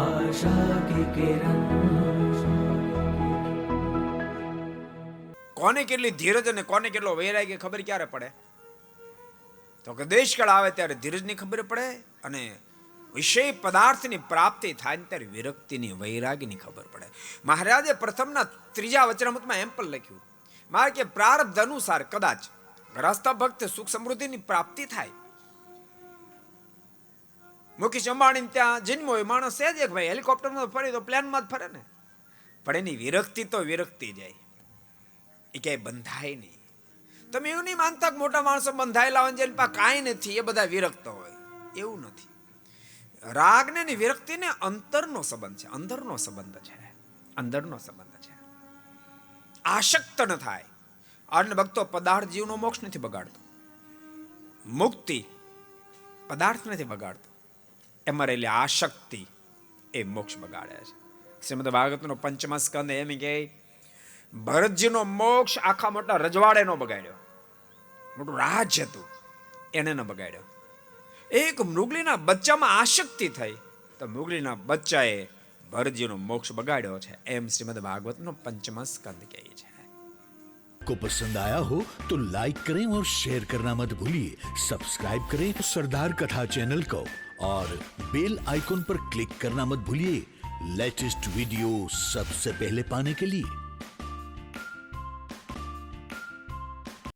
आशा की किरण। કોને કેટલી ધીરજ અને કોને કેટલો વૈરાગ્ય ખબર ક્યારે પડે? તો કે દેશકાળ આવે ત્યારે ધીરજની ખબર પડે, અને વિષય પદાર્થની પ્રાપ્તિ થાય ત્યારે વિરક્તિની વૈરાગ્યની ખબર પડે. મહારાજે પ્રથમના 3જા વચનામૃતમાં એમ પણ લખ્યું, મારે કે પ્રારબ્ધ અનુસાર કદાચ ગ્રસ્ત ભક્ત સુખ સમૃદ્ધિની પ્રાપ્તિ થાય. મુકેશ અંબાણી ત્યાં જન્મ હોય માણસ છે જ, ભાઈ હેલિકોપ્ટરમાં ફરે તો પ્લેનમાં જ ફરે ને, પણ એની વિરક્તિ તો વિરક્તિ જાય, એ ક્યાંય બંધાય નહીં. તમે એવું નહીં માનતા કે મોટા માણસો બંધાયેલા હોય જેની પાસે કાંઈ નથી એ બધા વિરક્ત હોય, એવું નથી. રાગને ને વિરક્તિને અંતરનો સંબંધ છે, અંદરનો સંબંધ છે, અંદરનો સંબંધ છે. આસક્ત ન થાય. અને ભક્તો પદાર્થ જીવનો મોક્ષ નથી બગાડતો, મુક્તિ પદાર્થ નથી બગાડતો, એમાં રહેલી આશક્તિ એ મોક્ષ બગાડે છે. શ્રીમદ ભાગવતનો 5મા સ્કંદ એમ કહે, ભરતજીનો મોક્ષ આખા મોટા રજવાડે નો બગાડ્યો, મોટું રાજ હતું એને ન બગાડ્યો. એક મૃગલીના બચ્ચામાં આશક્તિ થઈ તો મૃગલીના બચ્ચાએ ભરતજીનો મોક્ષ બગાડ્યો છે, એમ શ્રીમદ ભાગવતનો 5મા સ્કંદ કહે છે. को पसंद आया हो तो लाइक करें और शेयर करना मत भूलिए. सब्सक्राइब करें सरदार कथा चैनल को और बेल आइकॉन पर क्लिक करना मत भूलिए लेटेस्ट वीडियो सबसे पहले पाने के लिए.